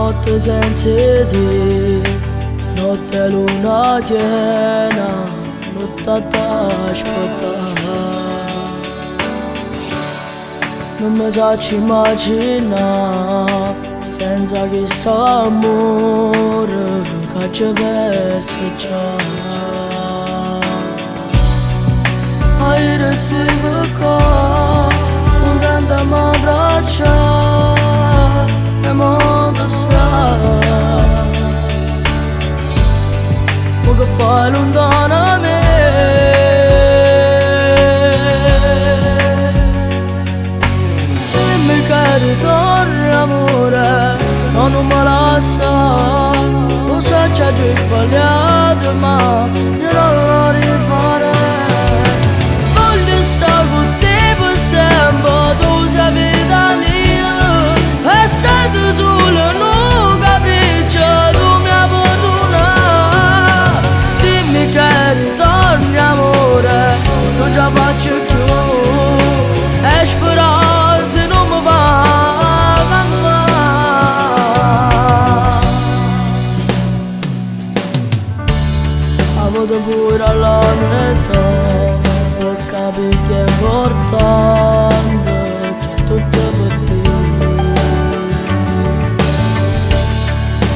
notte senza te, notte luna piena, notte t'aspettare. Non mi saccio immaginare senza questo amore che ci perso già. Hai residuo qua, non tenta mi abbracciare e modo strano. Ma che fai lontano a me? Dimmi che ritorni amore, no, non me la sa. Lo so che ho sbagliato ma io non lo rifare. Voglio stare con te per sempre, tu sei vita mia. È stato solo un capriccio, tu mi hai fortuna. Dimmi che ritorni amore, non ce la faccio più. E speranza non mi va a calmare. Avevo pure alla metà, ho capito che è importante, che tutto è per te.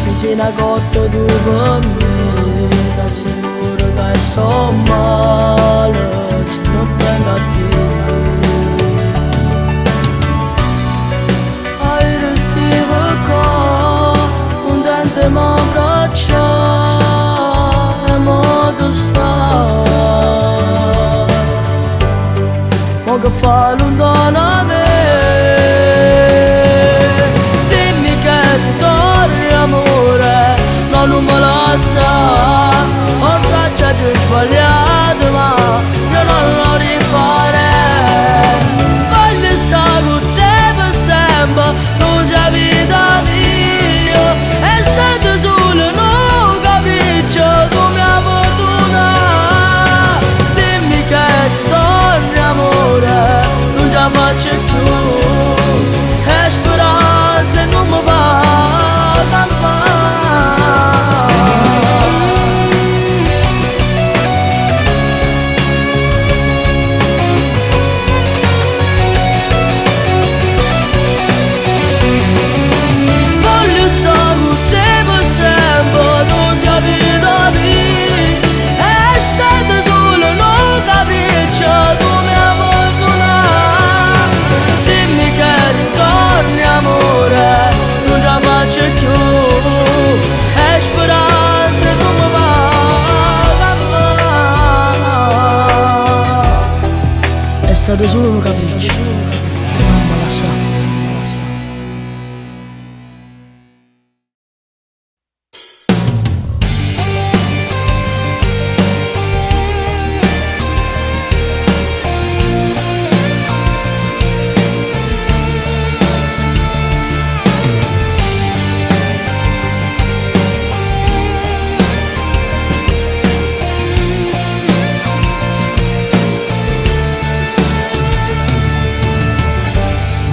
Mi sei una cotta tu per me, ti assicuro che sto male se non tengo a te. Hai residuo qua, non tenti mi abbracciare e modo strano. Ma che fai lontano a me? Dimmi che ritorni amore, no, non me la sa. Lo so che ho sbagliato ma io non lo rifare. Voglio stare con te per sempre, tu sei vita mia. È stato solo un capriccio, tu mi hai fortuna. Dimmi che ritorni amore, non ce la faccio più. E speranza non mi va a calmare. Voglio stare con te per sempre, tu sei vita mia. È stato solo un capriccio, tu mi hai fortuna. Dimmi che ritorni amore, non ce la faccio più. E speranza non mi va a calmare. È stato solo un capriccio, non me la sa.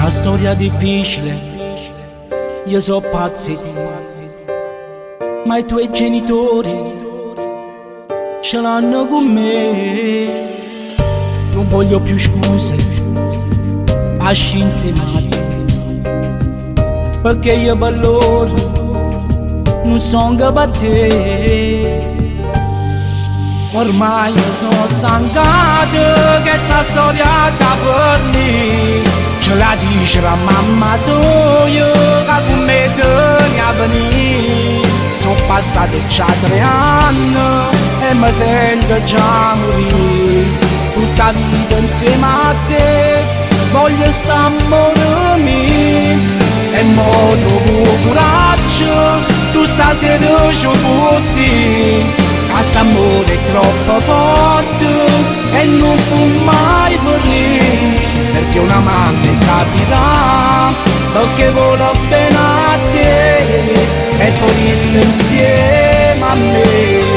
Una storia difficile, io so pazzo di te, ma i tuoi genitori ce l'hanno con me. Non voglio più scuse, asci insieme a te, perché io per loro non sono che per te. Ormai io sono stancato che sta storia da per me. Ce la dice la mamma tua che con me te ne ha venuto. Sono passati già 3 anni e mi sento già morire. Tutta vita insieme a te voglio stare morire. E mo trovo coraggio, tu stasera ci butti. Questo amore è troppo forte e non può mai finire. Perché una mamma è capita, perché vuole bene a te e poi sta insieme a me.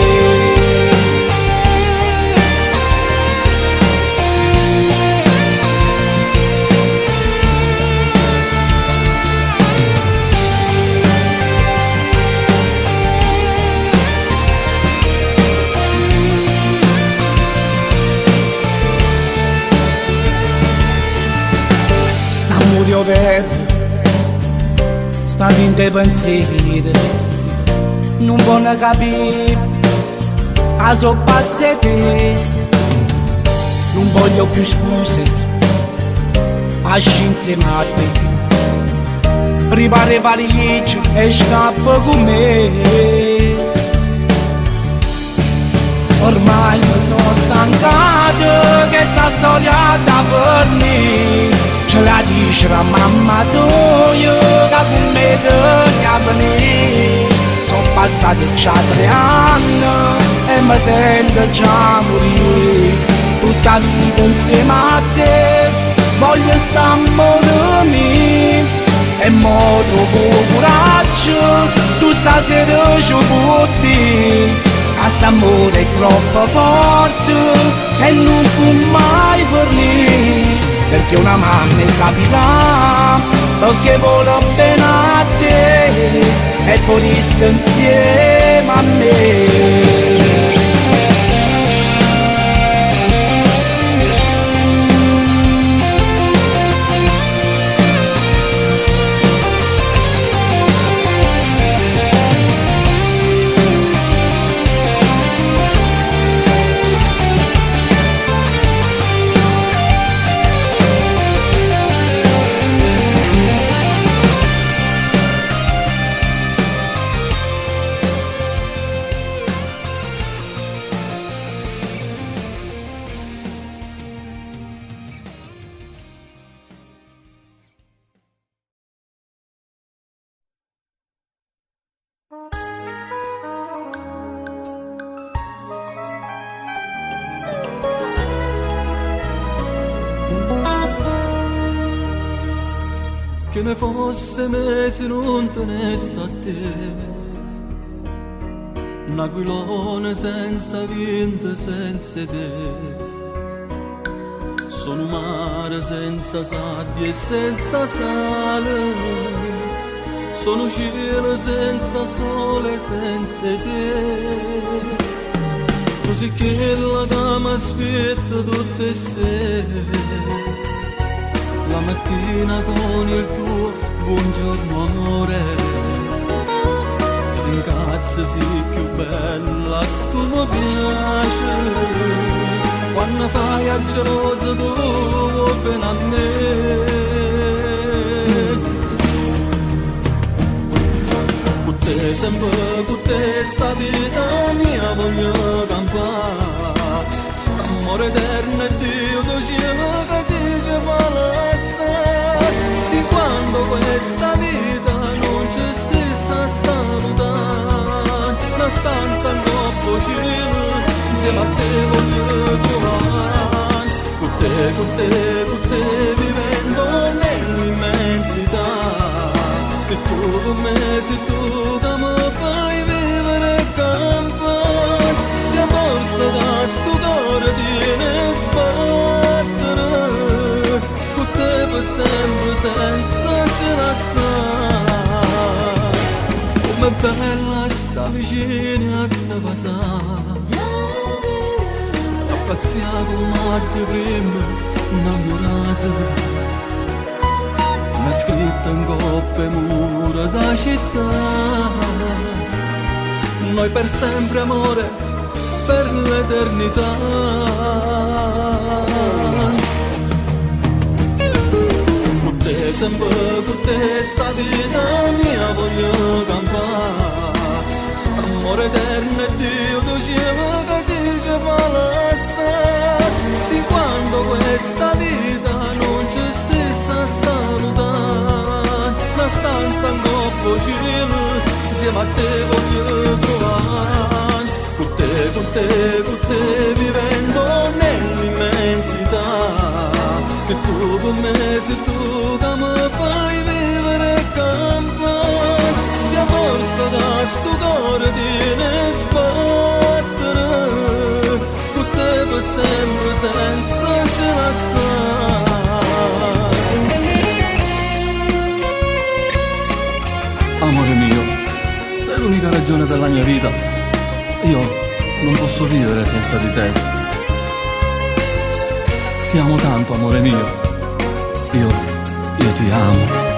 studio verde, stato in te pensieri, non voglio capire, a so pazze te, non voglio più scuse, a scienze matte. Prepara valigie e scappa con me. Ormai mi sono stancato che sta storia da per me. Ce la dice la mamma tua che con me degna venire. Sono passati già 3 anni e mi sento già morire. Tutta vita insieme a te voglio stare morire. E mo dopo coraggio tu stasera ci butti. Questo amore è troppo forte e non può mai fornire. Perché una mamma è capitata, perché vuole bene a te e poi sta insieme a me. Che ne fosse mesi non tenesse a te, un aquilone senza vento, senza te. Sono mare senza sabbia e senza sale, sono cielo senza sole, senza te. Così che la cama aspetta tutte le sere, la mattina con il tuo buongiorno amore, stingazza sì più bella, tu mi piace, quando fai a gelosa tu bene a me. Con te sempre, con te sta vita mia voglio campare, st'amore eterno e Dio tu cielo che si ci fa lassare, fin quando questa vita non ci stessa a salutare, una stanza in troppo cielo, insieme a te voglio trovare, con te vivendo nell'immensità, se tu con me, se tu che mi fai vivere e campare, sia forza da sto cuore viene sbattere, con te per sempre senza gelazzare, come bella sta vicino a te passare, appazziata come te prima, innamorata, una scritta in coppe mura da città, noi per sempre amore, per l'eternità. Con te sempre, con te sta vita mia voglio campare, st'amore eterno e Dio tu cielo che si ci fa lassare, fin quando questa vita non ci stessa a salutare, una stanza in coppo cielo, insieme a te voglio trovare, con te vivendo nell'immensità, se tu con me, se tu che mi fai vivere e campare, sia forza da sto cuore viene sbattere, con te per sempre senza gelazzare. Amore mio, sei l'unica ragione della mia vita, io non posso vivere senza di te. Ti amo tanto, amore mio, io ti ti amo.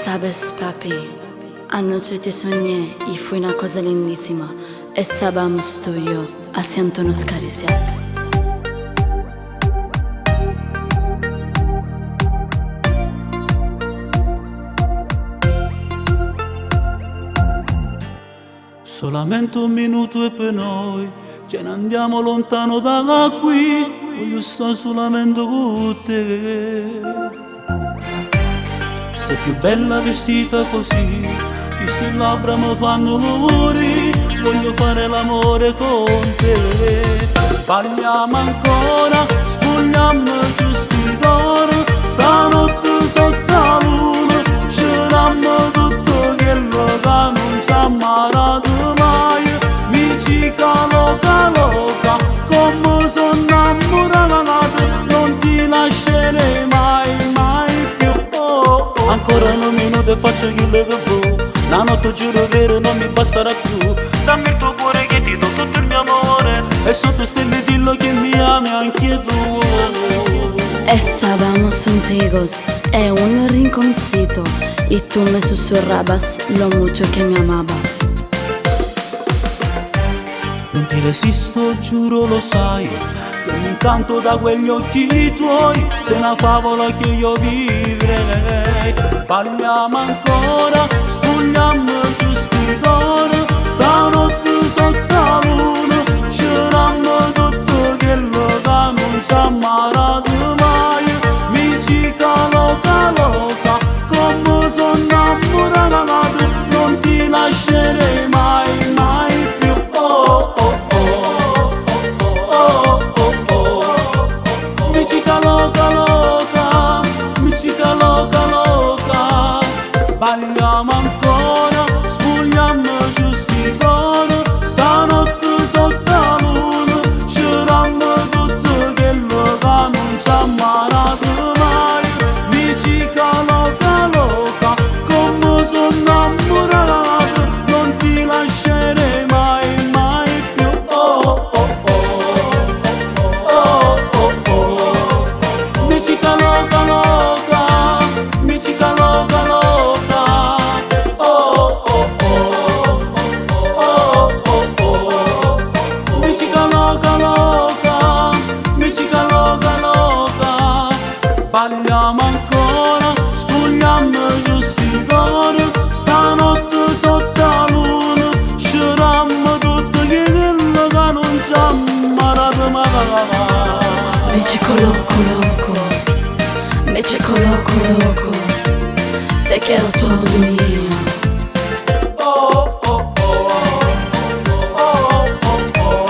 Sabes, papi, anoche te soñé y fue una cosa lindísima. Estábamos tú y yo haciéndonos caricias. Solamente un minuto e poi noi ce ne andiamo lontano da qui. Voglio stare solamente con te. Sei più bella vestita così, queste labbra mi fanno morire. Voglio fare l'amore con te. Parliamo ancora, spogliamoci sti d'oro. Stanotte sotto la luna, scegliamo tutto quello che non ci ha marato mai. Mi cica loca loca, come sono innamorata, non ti lascerei mai, mai più. Ancora un minuto e faccio quello che vuoi. La notte giuro vero non mi basterà più. Dammi il tuo cuore che ti do tutto il mio amore. E sotto stelle dillo che mi ami anche tu. Estábamos juntos en un rinconcito y tú me susurrabas lo mucho que me amabas. Non ti resisto, giuro lo sai, che mi incanto da quegli occhi tuoi. Sei una favola che io vivrei. Parliamo ancora, spogliamoci sti d'oro. Stanotte sotto la luna, scegliamo tutto quello che non ci ha marato mai. Mi cica loca loca, come sono innamorata, non ti lascerei mai, mai più. Oh, oh, oh, oh, oh, oh. Mi cica loca loca, mi cica loca loca. Parliamo ancora, spogliamoci sti d'oro. Stanotte sotto la luna, scegliamo tutto quello che non ci ha marato mai. Mi cica loca loca, come sono innamorata, non ti lascerei mai, mai più. Oh, oh, oh, oh, oh, oh. Mi cica loca loca, mi cica loca loca. Oh, oh, oh, oh, oh, oh. Mi cica loca loca, mi cica loca loca. Parliamo ancora, spogliamoci sti d'oro. Stanotte sotto la luna, scegliamo tutto quello che non ci ha marato mai. Me chico loco loco, me chico loco loco, te quiero todo mío. Oh, oh, oh, oh, oh, oh, oh.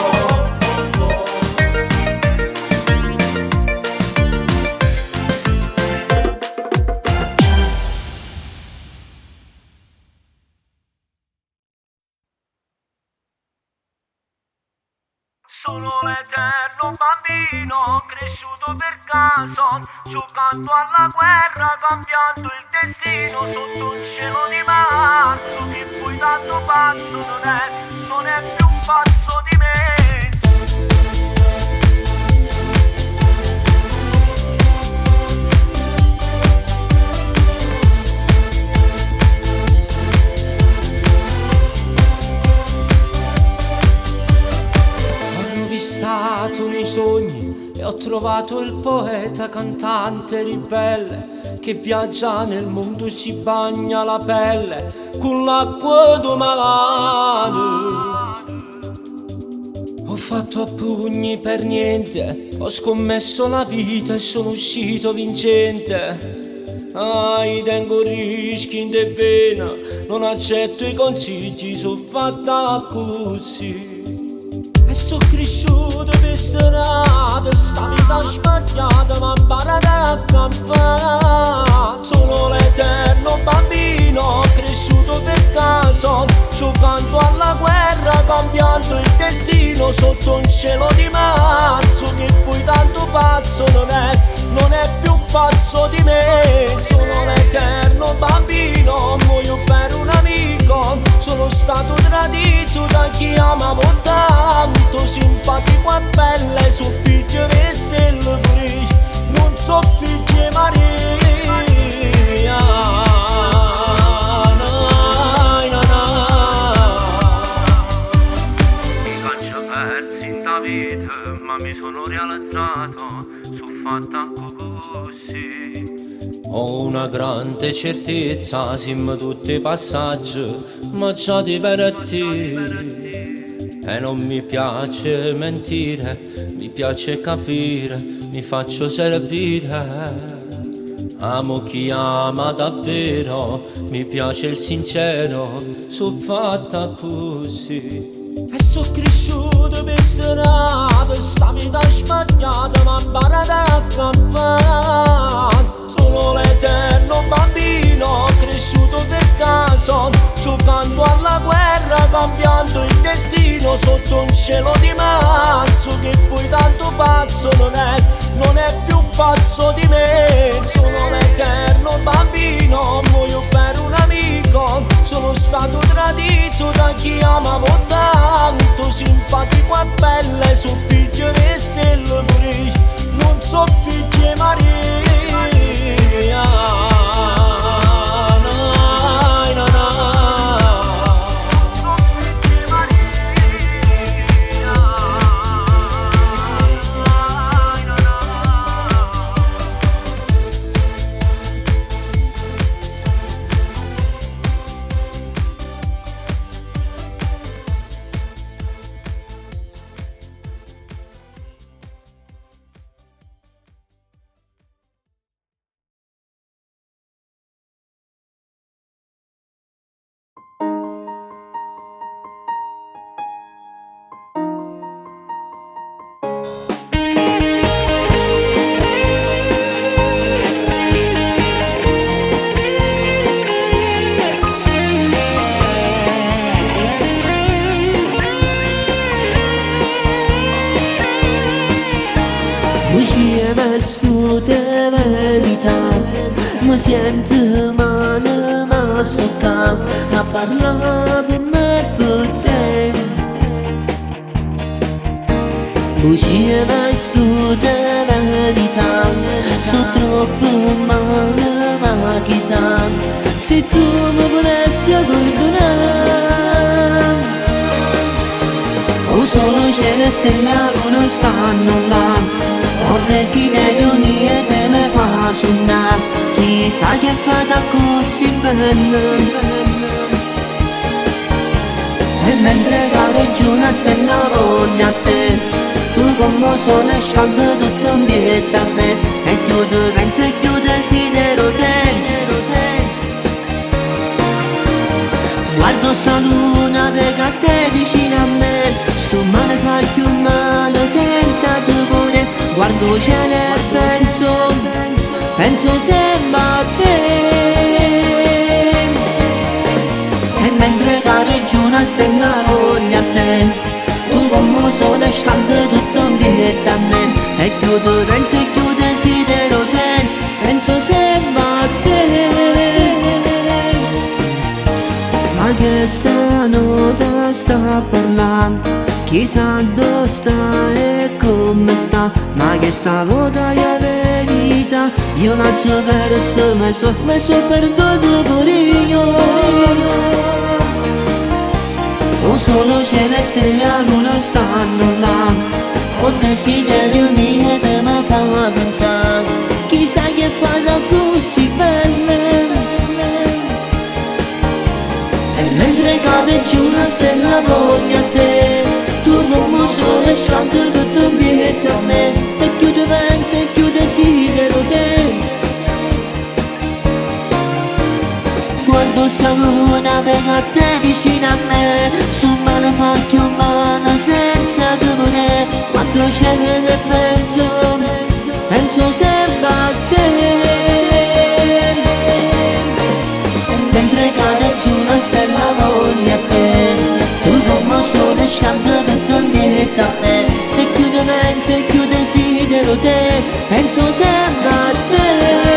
Sono l'eterno bambino cresciuto per caso, giocando alla guerra, cambiando il destino sotto un cielo di marzo. Che poi tanto pazzo non è più un pazzo di me. Stato nei sogni e ho trovato il poeta cantante ribelle che viaggia nel mondo, si bagna la pelle con l'acqua domani. Ho fatto a pugni per niente, ho scommesso la vita e sono uscito vincente. tengo rischi in de pena, non accetto i consigli, sono fatta così. E sono cresciuto per strada, sta vita sbagliata ma imparata a campare. Sono l'eterno bambino, cresciuto per caso, giocando alla guerra, cambiando il destino sotto un cielo di marzo. Che poi tanto pazzo non è più pazzo di me. Sono l'eterno bambino, muoio per un amico, sono stato tradito da chi amavo tanto, simpatico a pelle, su figlio di stelle pure, non so figli Maria. Mi faccio persi in da vita, ma mi sono realizzato, sono fatta così. Ho una grande certezza, siamo tutti i passaggi, ma già di per te. E non mi piace mentire, mi piace capire, mi faccio servire. Amo chi ama davvero, mi piace il sincero, sono fatta così. E sono cresciuto per strada, sta vita sbagliata ma imparata a campare. Sono l'eterno bambino, cresciuto per caso, giocando alla guerra, cambiando il destino sotto un cielo di marzo. Che poi tanto pazzo non è più pazzo di me. Sono l'eterno bambino, muoio per un amico, sono stato tradito da chi amavo tanto, simpatico a pelle, su figlio di stelle pure, non so figli Maria. Bugie vestute verità, mi sento male ma sto qua a parlare per me per te. Bugie vestute verità, sto troppo male ma chissà se tu mi volessi perdonare. O solo cielo e stelle a luna stanno là, ho desiderio mio te me fa suonare, chissà che è fatta così bella. E mentre careggia una stella voglia a te, tu come sole scalda tutto un piede a me, e chiudo penso e chiudo desidero te. Guardo sta luna vega a te vicino a me, sto male fa più male senza te pure. Guardo cielo e penso sempre a te. E mentre careggia una stella voglia a te, tu come sole scalda tutto un piede a me, e chiudo penso e chiudo desidero te, penso sempre a te. Ma che stanotte sta parlando, chissà dove sta e come sta, ma che stavolta è verità, io non ci perso, mi so perduto pure io. O solo cielo e stelle a luna stanno là, ho desiderio mio te mi fa pensare, chissà che fa così bella. E mentre cade giù una stella voglia a te, tu come sole scalda tutto un piede a me, e più tu pensi e più desidero te. una venga a te vicino a me. Sto male fa che un male senza dolore. Quando c'è che penso sempre a te. Mentre cade giù una stella voglio a te. Tu come sole scalda tutto il mio a me. E chiudo penso e chiudo desidero te. Penso sempre a te.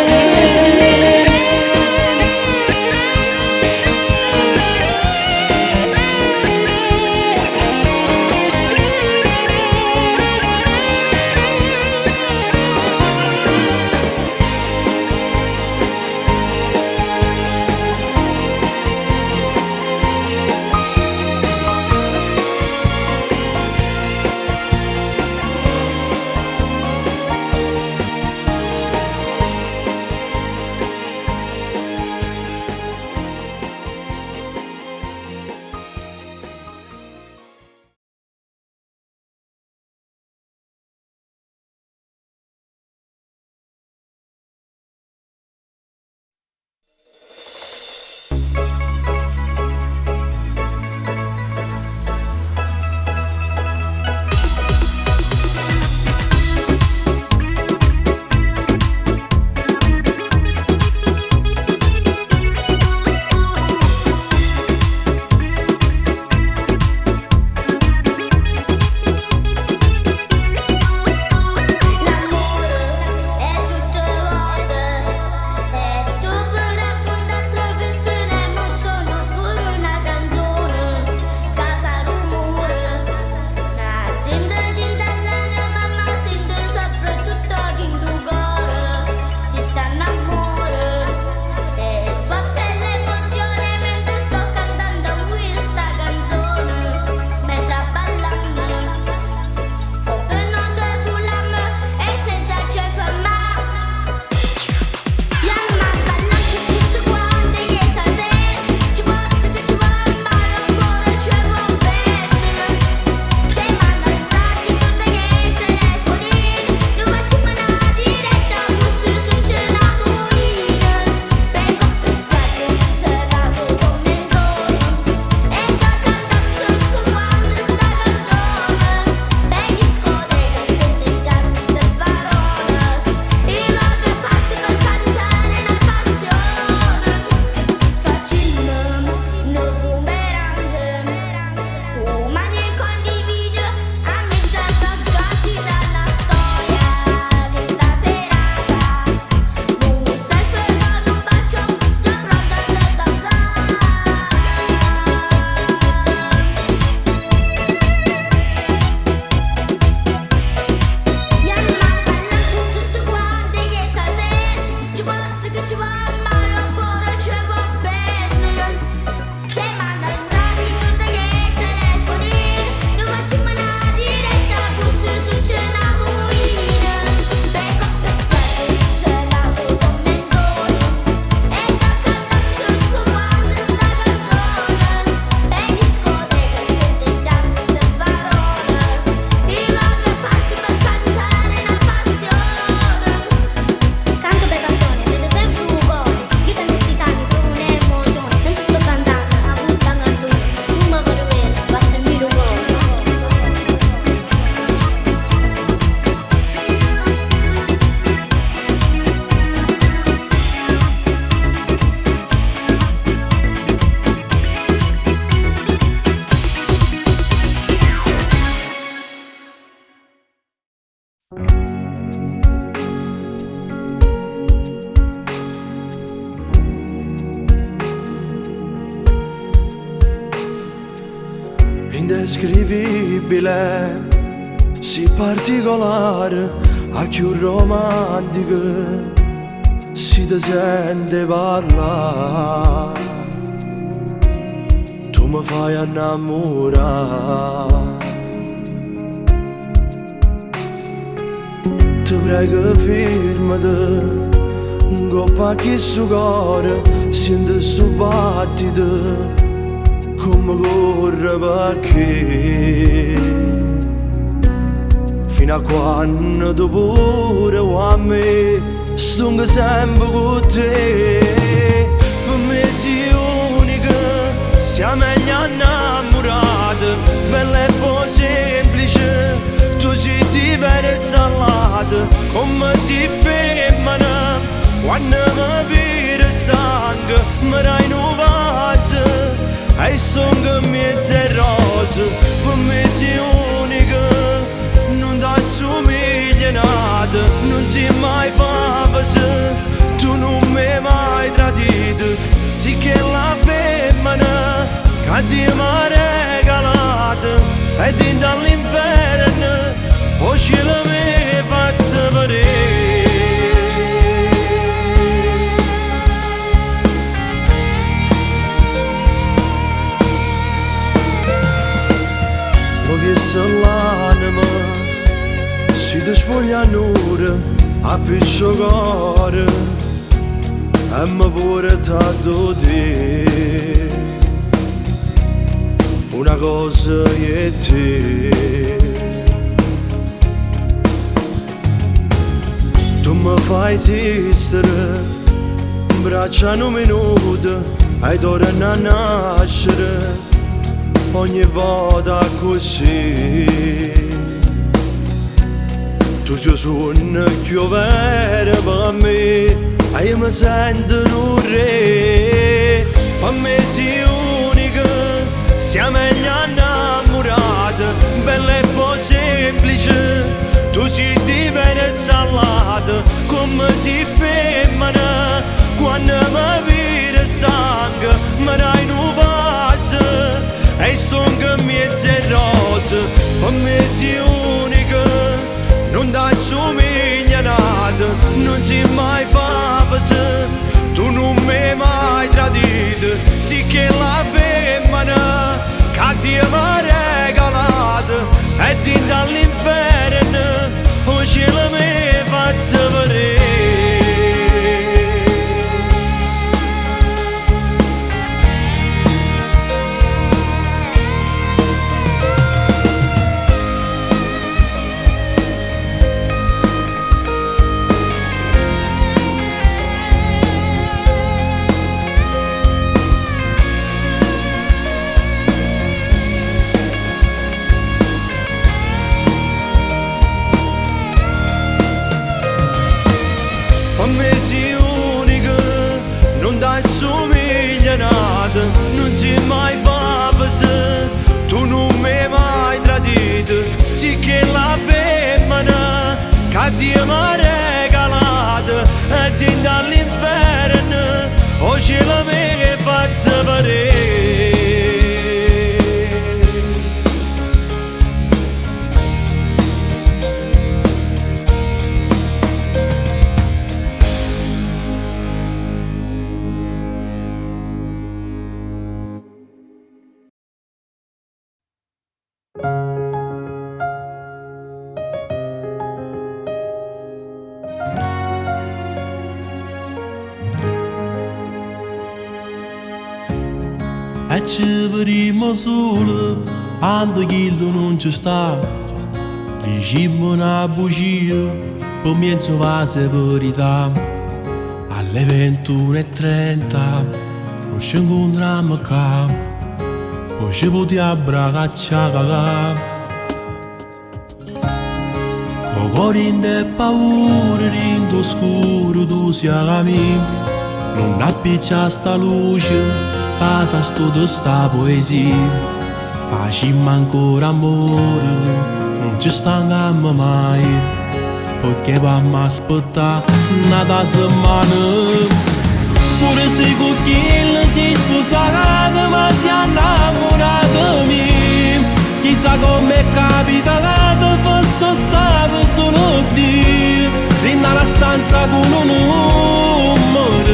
indescrivibile, sì particolare, a più romantico, si ti sente parlare, tu mi fai innamorare. Ti prego firmati, un coppa che su cuore, senti sto battito, come corre perché fino a quando tu pure a me sto sempre con te. Per me sei innamorata, bella e poi semplice, tu sei diversa salata, come si femmina, quando mi vede stanca, mi dai un vaso, e sono mezza rosa, per me sei unica, non ti assomiglia nata, non si mai fa se, tu non mi hai mai tradito, sì che la femmina, che Dio mi ha regalato, e dentro all'inferno, oggi la mi faccio vedere. Che l'anima si despoglia n'ora a picciocare e mi pure tanto te una cosa è te, tu mi fai esistere in braccia un minuto e torni a nascere ogni volta così, tu ci suoni più vera per me e io mi sento un re, per me sei unica, siamo gli innamorati, bella e poi semplice, tu sei diversa salata, come si femmina, quando mi vede stanca, mi dai un vaso, e sono mezza rosa, per me sei unica, non ti assomiglia nata, non si mai fa se, tu non mi hai mai tradito, sì che la femmina, che Dio mi ha regalato, e dentro all'inferno, oggi la mi faccio vedere. Non si mai fa se, tu non mi hai mai tradito, sì che la femmina, che Dio mi ha regalato, e dentro all'inferno, oggi la mi faccio vedere. E ci vedremo solo quando Gildo non ci sta. Diciamo una bugia, per mezzo va se verità. Alle 21:30 non ci incontriamo qua, poi ci potremo abbracciare. Con cuore e paura, rindo scuro, tu siamo non appiccia sta luce. Passa tutto sta poesia, facciamo ancora amore, non ci stanchiamo mai, perché vamo aspettare una settimana. Pure se con chi si sposata, ma si è innamorato me, chissà come capita, forse sape solo Dio, rinda la stanza con un numero.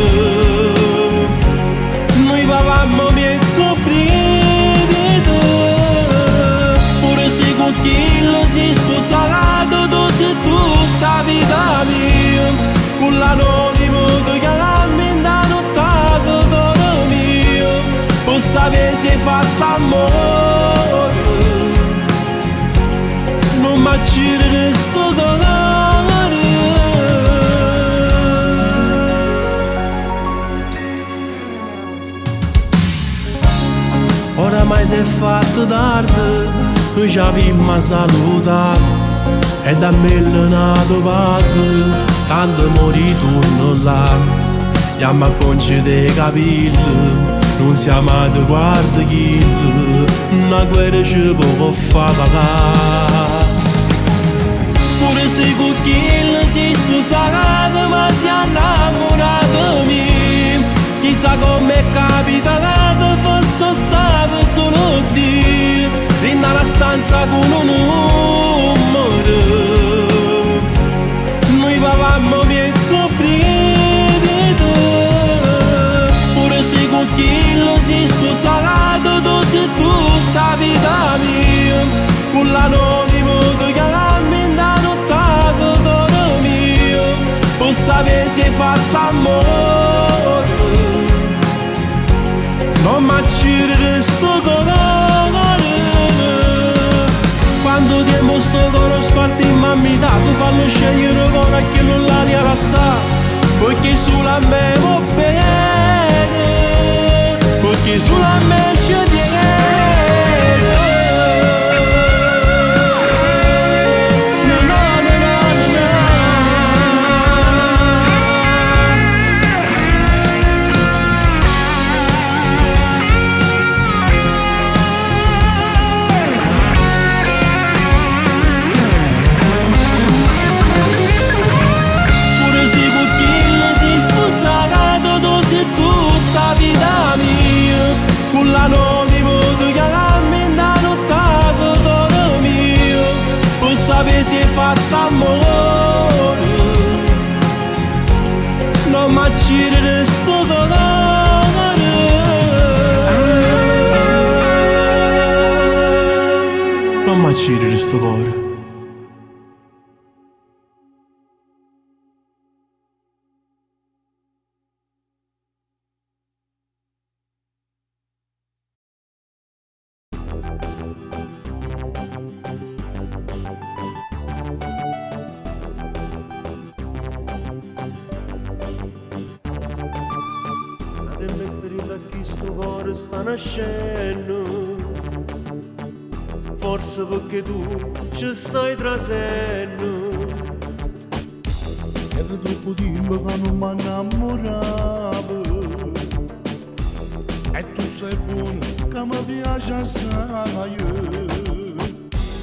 Papammo mezzo brivido, pure se con chi lo si è sposato, tu sei tutta la vita mia, con l'anonimo che mi ha notato d'oro mio, per sapere se hai fatto amore, non mi accire sto cuore. Ora oramai si è fatto tardi, noi ci abbiamo salutato e da me è nato pazzo, tanto morì torno là, chiama conci dei capelli, non siamo amati guarda chi, una guerra ci può far pagare. Pure se con chi si sposato ma si è innamorato mio, chissà come è capitato, forse sape solo Dio, in una stanza con un numero, noi papammo mezzo brivido, pure se con chi si sposato, tu sei tutta vita mia, con l'anonimo che mi ha notato d'oro mio, per sapere se hai fatto amore, non m'accirere sto colore, quando diamo sto coro sparti mammita, tu fallo scegliere ora che non l'aria passa, perché sulla me va bene, perché sulla me ci tiene. Con l'anonimo che mi ha notato d'oro mio, per sapere se hai fatto amore, non m'accirere sto dolore, non m'accirere sto cuore. Sta nascendo, forse perché tu ci stai trasendo. Era troppo tempo che non mi innamoravo, e tu sei buono che mi piace assai.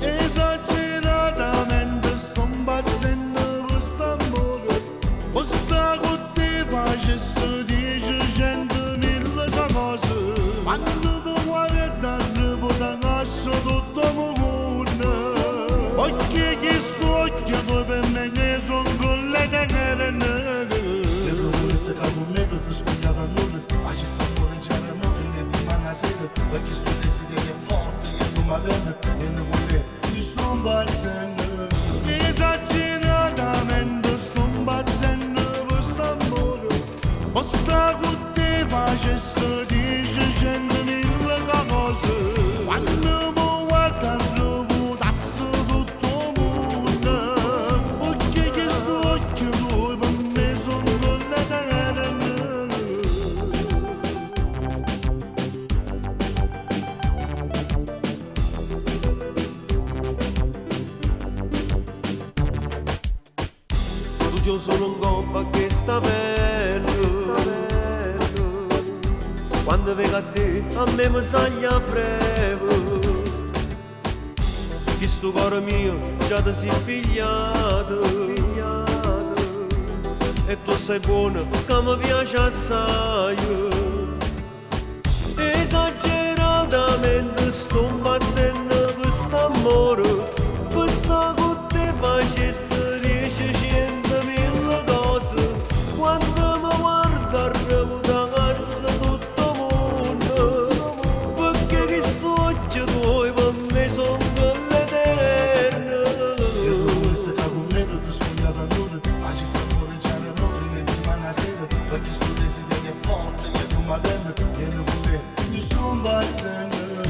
Esageratamente sto impazzendo per st'amore, basta che ti facessi 10.000 cose. Quando tu guarda da cassa tutto mondo, occhi che sto occhio per me che sono quelle che erano. Le promesse che con me tu spiegavo a noi, ma ci sta pure in genere non fine di manca sera, perché sto desiderio è forte che non mi avete, e non vuole, io sto impazzendo. Esageratamente sto impazzendo per st'amore, basta che ti facessi 10.000 cose. Quando mi guarda rovutasse tutto mondo, occhi che sto occhio tuoi per me sono quelle che erano. Tu io sono un coppa che sta bello, quando vengo a te a me mi saglia frevo, che sto cuore mio già ti sei pigliato, e tu sei buono che mi piace assai. Esageratamente sto impazzendo per st'amore, per sta che ti facessi 10.000 cose. Quando mi guarda remuta cassa tutto mondo, perché che sto occhio tuoi per me sono quelle eterne. Le promesse che con me tu spiegavo a noi, ma ci sta pure in genere non fine di manca sera, perché sto desiderio è forte che non mi avete, e non vuole, io sto impazzendo.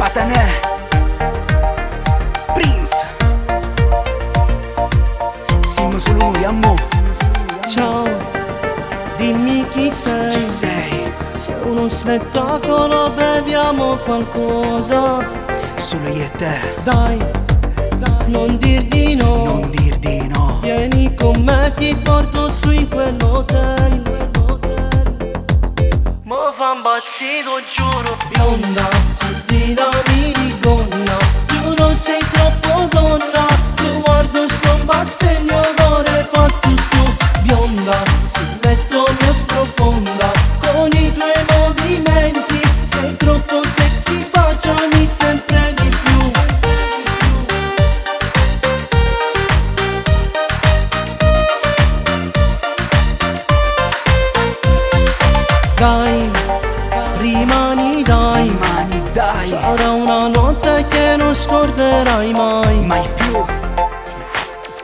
Patanè, Prince, siamo solo noi, amore. Ciao, dimmi chi sei. Chi sei? Se è uno spettacolo beviamo qualcosa. Solo io e te. Dai, non dir di no. Non dir di no. Vieni con me, ti porto su in quell'hotel. Ma fa impazzito, giuro. Bionda, sottina, minigonna. Giuro sei troppo donna. Tu guardo sto pazzo e il mio cuore fa tutto. Bionda, sul letto mio sprofonda. Con i tuoi movimenti sei troppo sexy, baciami sempre di più. Dai, rimani dai, Rimani dai, sarà una notte che non scorderai mai. mai più.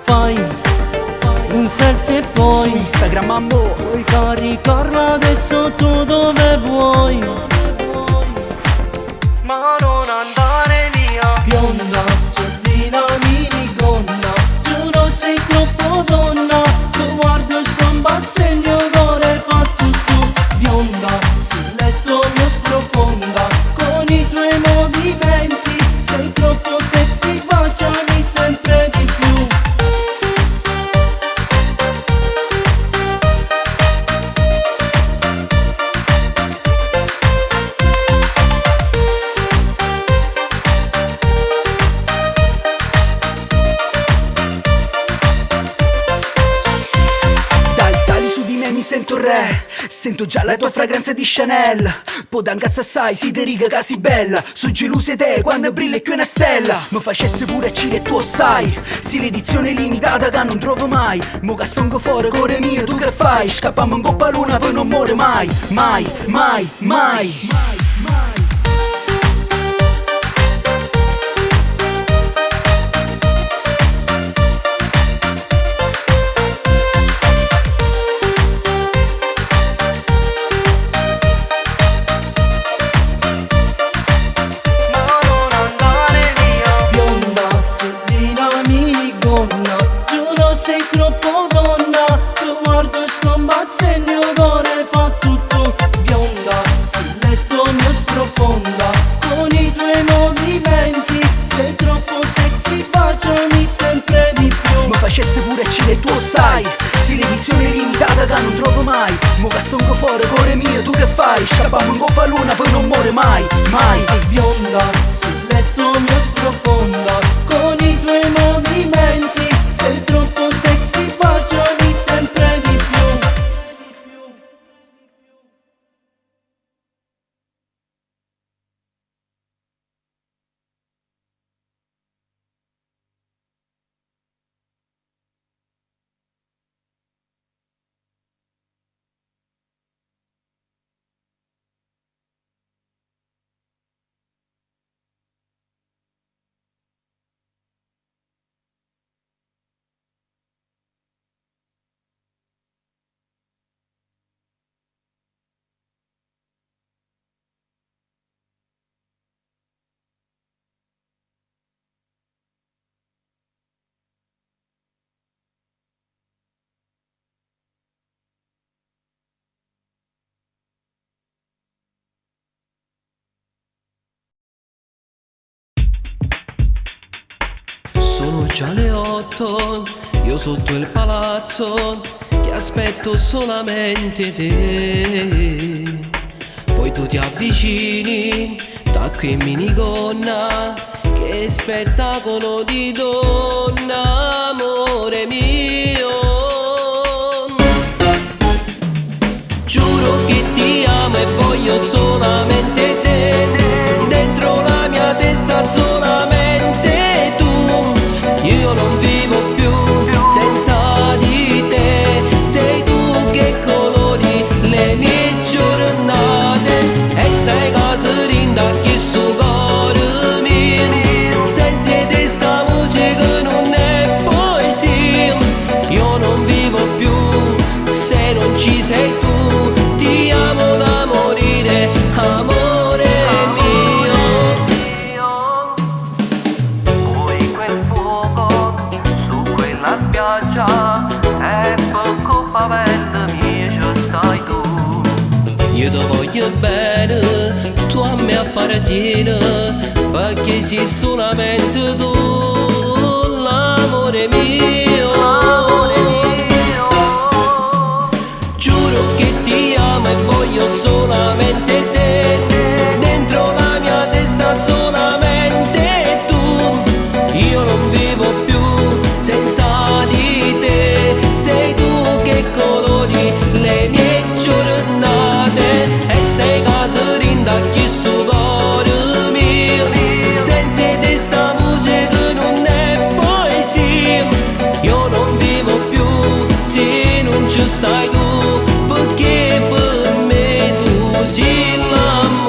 Fai un selfie e Su poi Instagram, amore. puoi caricarla adesso tu dove vuoi. Ma non andare via. Bionda, sottina, minigonna. Giuro sei troppo donna. Tu guardo sto imbazzo e il mio cuore fa tutto. Bionda, sul letto mio sprofonda. Con i tuoi movimenti sei troppo sexy, baciami sempre di più. Dai, sali su di me, mi sento re. Sento già la tua fragranza di Chanel. Podangazza assai, si deriga casi bella. Su geluse te quando brilla più una stella. Mi facesse pure a Cile e tu sai. Sì, l'edizione limitata che non trovo mai. Mo che stongo fuori, core mio, tu che fai? Scappiamo in coppa luna, poi non muore mai. Mai, mai, mai. Ma non andare via. Bionda, sottina, minigonna. Giuro sei troppo donna. Tu guardo sto imbazzo e il mio cuore fa tutto. Bionda, sul letto mio sprofonda. Con i tuoi movimenti sei troppo sexy, baciami sempre di più. Mi facesse pure a Cile e tu sai. Sì, l'edizione limitata che non trovo mai. Mo che stongo fuori, core mio, tu che fai? Scappiamo in coppa luna, poi non muore mai. Mai. Bionda, sul letto mio sprofonda. Con i tuoi movimenti sei troppo sexy, baciami sempre di più. Sono già le 8, io sotto il palazzo, che aspetto solamente te. Poi tu ti avvicini, tacco e minigonna, che spettacolo di donna, amore mio. Giuro che ti amo e voglio solamente te, dentro la mia testa solamente tu. Io non vivo più senza di te, sei tu che colori le mie giornate e stai casa rinda che su cuore mio. Senza te sta musica non è poesia, io non vivo più se non ci sei tu. Ti amo da morire, amore. poco favela mia ci stai tu. Io ti voglio bene, tu a me appartieni, perché sei solamente tu l'amore mio. Giuro che ti amo e voglio solamente te, dentro la mia testa solamente tu. Io non vivo più senza di te, sei tu che colori le mie giornate e stai casa rinda chi su cuore mio. Senza te sta musica non è poesia, io non vivo più se non ci stai tu, perché per me tu sei l'amore.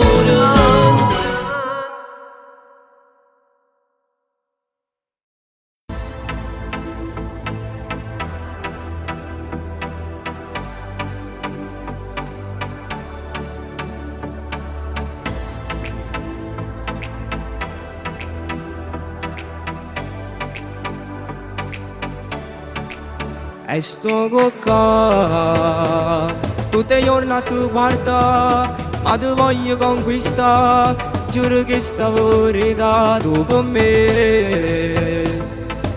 E sto qua, tutte le giorni tu guarda, ma ti voglio conquistare, giuro che sta verità tu per me.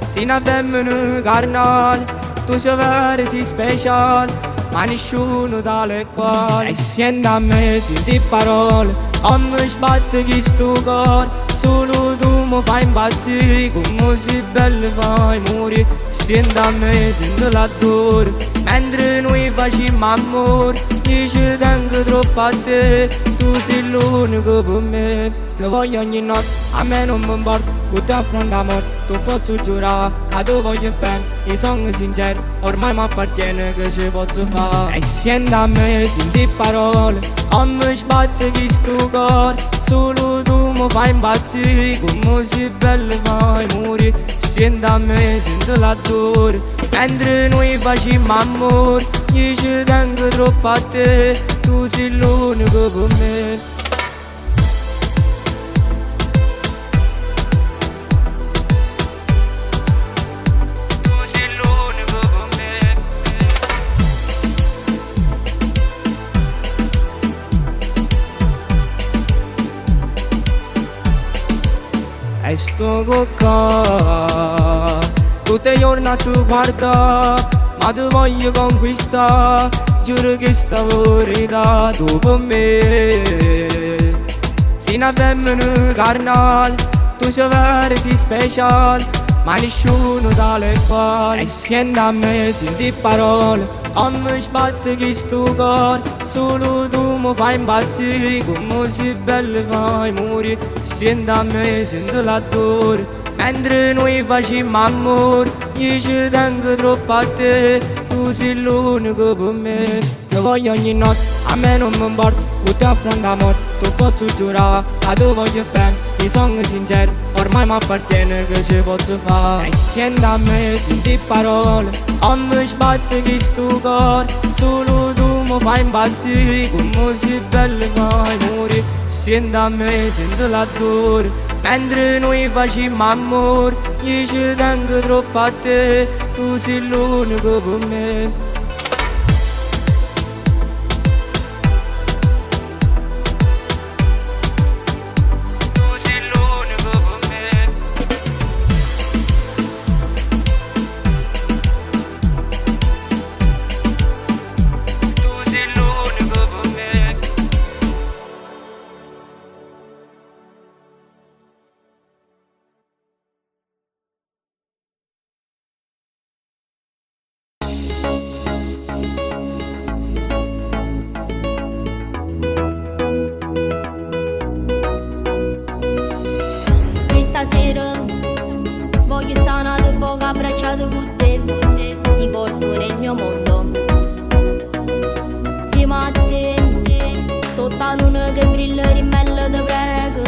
Sei una femmina carnale, tu sei vera, sei speciale, ma nessuno tale quale. E senti a me, senti parole, come sbatte chi sto cuore. Solo tu mi fai impazzire, come sei bello fai morire. Senti a me, senti l'adoro, mentre noi facciamo amore. Io ci tengo troppo a te, tu sei l'unico per me. Ti voglio ogni notte, a me non mi importa, con te affronto la morte. Tu posso giurare che ti voglio bene, io sono sincero, ormai mi appartiene, che ci posso fare. E senti a me, senti parole, come sbatte chi sto cuore. Solo tu mi fai impazzire, come sei bello fai morire. Senti a me, senti l'adoro, mentre noi facciamo amore. Io ci tengo troppo a te, tu sei l'unico per me. E sto qua, tutte le giorni tu guarda, ma ti voglio conquistare, giuro che sta verità tu per me. Sei una femmina carnale, tu sei vera, sei speciale, ma nessuno tale quale. E senti a me, senti parole, come sbatte chi sto cuore. Solo tu mi fai impazzire, come sei bello fai morire. Senti a me, senti l'adoro, mentre noi facciamo amore. Io ci tengo troppo a te, tu sei l'unico per me. Ti voglio ogni notte, a me non mi importa, con te affronto la morte. Tu posso giurare che ti voglio bene, io sono sincero, ormai mi appartiene, che ci posso fare. E senti a me, senti parole, come sbatte chi sto cuore. Solo tu mi fai impazzire, come sei bello fai morire. Senti a me, senti l'adoro, mentre noi facciamo amore. Io ci tengo troppo a te, tu sei l'unico per me. Stasera voglio stare un poco abbracciato con te, ti porto nel mio mondo. Insieme a te, sotto la luna che brilla in bello ti prego,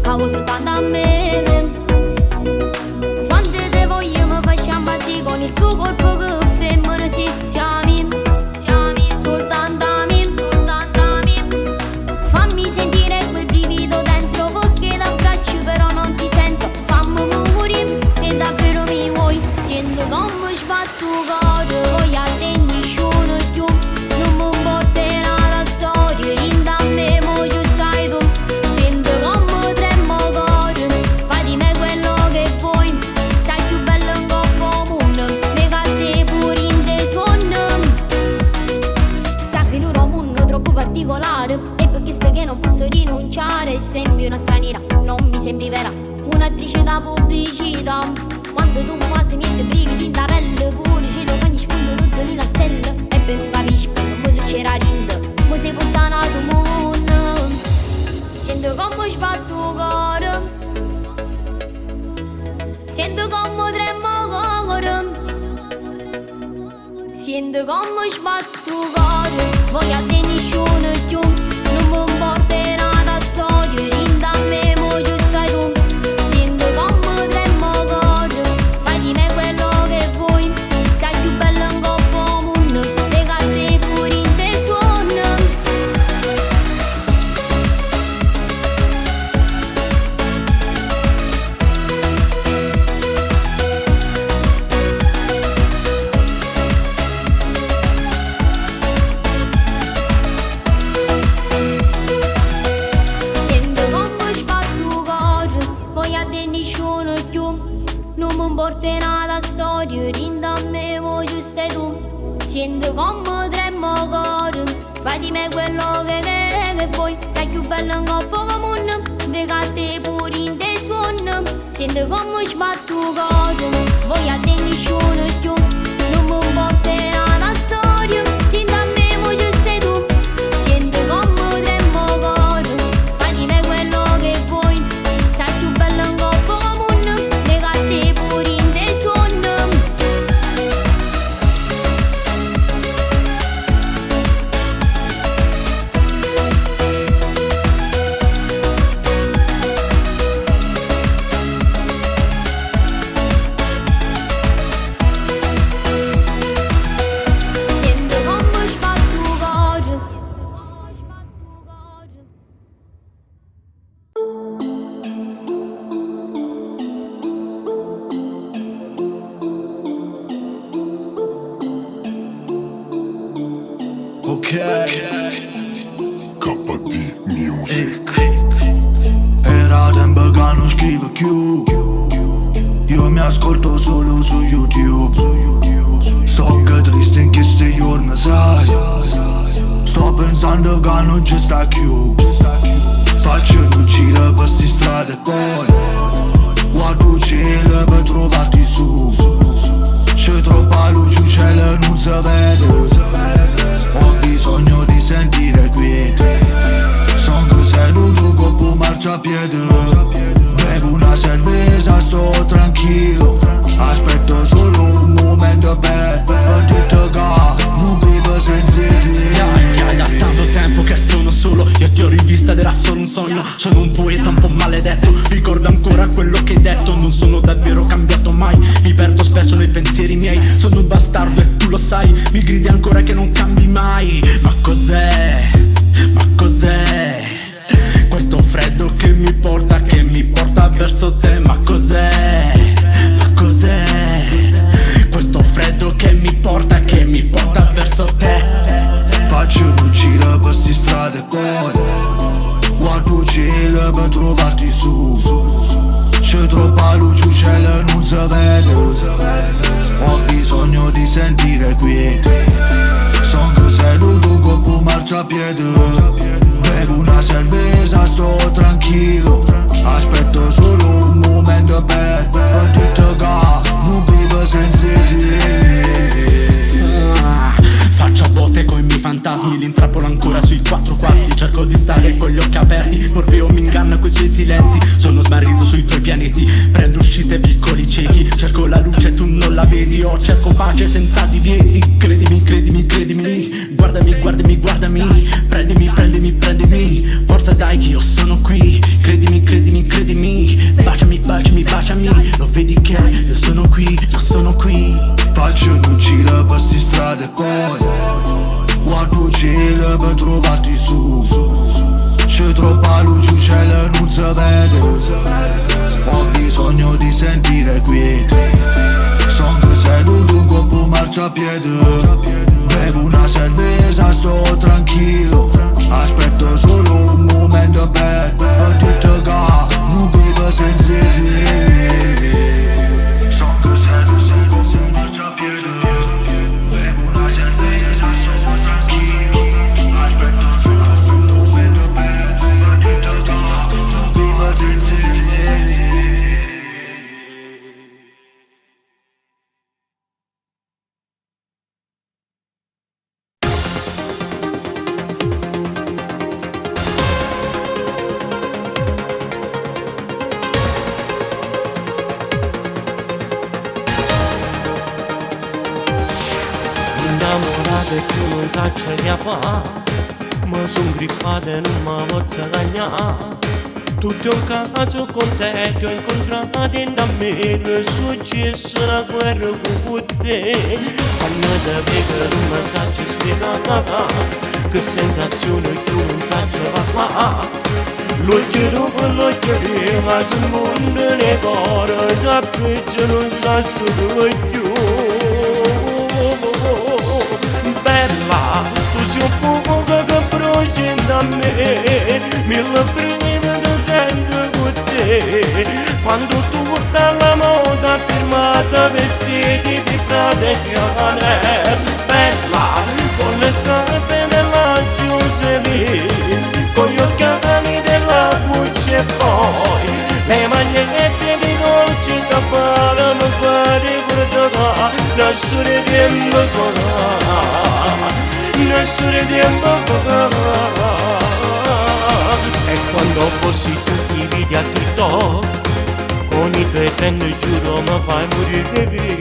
cavo soltanto a me. Quando te voglio mi facciamo impazzire con il tuo corpo che femmina si soltanto a me, soltanto a me. Fammi sentire quel brivido dentro, perché l'abbraccio però non ti sento. Fammi morire se davvero mi vuoi, sento come sbatto cuore. la pubblicità. Quando tu quasi niente brividi in pelle, pure cielo che gli spuntano tutte le stelle. E poi non capisco, come se c'era rinda, come se puttana tu mondo. Sento come sbatto cuore, sento come tremo cuore, sento come sbatto cuore. Voglio a te nessuno più, non mi porterà da storia, rinda a me, mo giù stai tu. Sento come tremo cuore, fai di me quello che vuoi, sei più bello in coppa mondo, lega a te pure in te suono. Porterà la storia, rinda a me, voglio stai tu. Sento come tremo cuore, fai di me quello che vuoi, sei più bello in coppa che mondo, lega a te pure in te suono. Sento come sbatto cuore, voglio a te nessuno più, non mi porterà la storia, rinda a me, voglio stai tu. Sento come tremo cuore, fai di me quello che vuoi, sei più bello in coppa che mondo, lega a te pure in te suono. Sento come sbatto cuore. Ok, KD Music. Era tempo che non scrivo più, io mi ascolto solo su YouTube. Sto che triste in questi giorni, sai, sto pensando che non ci sta più. Faccio un giro per sti strade e poi guardo il cielo per trovarti su. C'è troppa luce, il cielo non si vede. Ho bisogno di sentire quiete. Son che seduto coppo marciapiede. Bevo una cerveza, sto tranquillo. Aspetto solo un momento per detto che non vivo senza te. Da tanto tempo che sono solo, io ti ho rivista ed era solo un sogno. Sono un poeta un po' maledetto, ricordo ancora quello che hai detto. Non sono davvero cambiato mai, mi perdo spesso nei pensieri miei. Sono un bastardo e tu lo sai, mi gridi ancora che non cambi mai. Ma cos'è? Ma cos'è? Questo freddo che mi porta verso te. Ma cos'è? Ma cos'è? Questo freddo che mi porta verso te. Faccio un giro per sti strade e poi guardo il cielo per trovarti su. C'è troppa luce, il cielo non si vede. Ho bisogno di sentire quiete. Son che seduto coppo marciapiede. Bevo una cerveza, sto tranquillo. Aspetto solo un momento per detto che non vivo senza te. Faccio a botte coi miei fantasmi, li intrappolo ancora sui 4 quarti. Cerco di stare con gli occhi aperti, Morfeo mi inganna coi suoi silenzi. Sono smarrito sui tuoi pianeti, prendo uscite piccoli ciechi. Cerco la luce, tu non la vedi, io cerco pace senza divieti. Credimi, credimi, credimi, guardami, guardami, guardami. Prendimi, prendimi, prendimi, forza dai che io sono qui. Credimi, credimi, credimi, baciami, baciami, baciami. Lo vedi che io sono qui, io sono qui. Faccio un giro per sti strade e poi guardo il cielo per trovarti su. C'è troppa luce, il cielo non si vede. Ho bisogno di sentire quiete. Son che seduto coppo marciapiede. Bevo una cerveza, sto tranquillo. Aspetto solo un momento per detto che non vivo senza te. Son che seduto coppo marciapiede. Bevo una cerveza, sto tranquillo. Aspetto solo un momento per detto che non vivo senza te. strada e più non sa ce li fa. Ma son grippata e non mi posso cagnare. Tutto è un caso con te che ho incontrato in da me, che è successo una guerra con te. Quando te vedo non mi sa ci spiegare che sensazione che non sa ce va qua. L'occhio dopo l'occhio prima sul mondo ne corre, sapete non sa solo più. Bella, tu sei un fuoco che brucia da me, mille prime da sempre con te. Quando tutta la moda firmata vestiti di frate e cane. Bella, con le scarpe della Giuseppe, con gli occhiali della Gucci e poi le magliette di Dolce Gabbana mi fa ricordare lasciare tempo lasciare tempo e quando fossi tu ti vedi a TikTok con i tuoi trend giuro mi fai morire.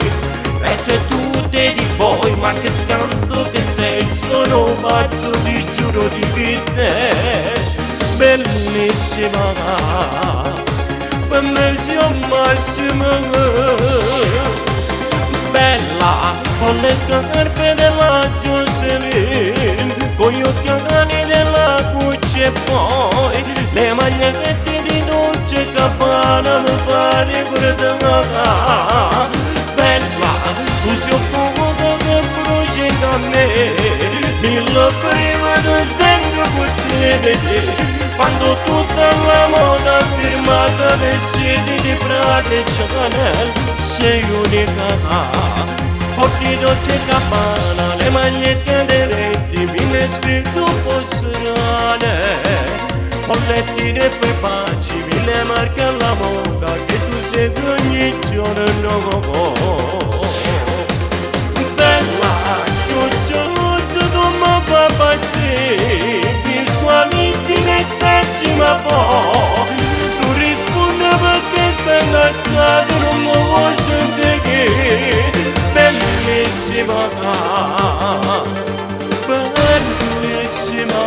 E tu te di poi ma che scanto che sei, sono pazzo ti giuro di te. Bellissima, bellissima massima. Bella, con le scarpe della Jocelyn, con gli occhiali della Gucci e poi le magliette di Dolce Gabbana mi fa ricordare. Bella, tu sei un fuoco che brucia da me, mille prima di sempre con te. Quando tutta la moda firmata vestiti di Prada e Chanel, sei unica. Porti Dolce Gabbana, le magliette dei retti, mi hai scritto posserane. Collettine e poi baci, mille marche alla moda, che tu segui ogni giorno. Bella, ciucciosa, tu mi fa pazzire, visualizzi messaggi ma poi tu rispondi perché sei innalzato, non mi vuoi sentire. Bellissima, bellissima.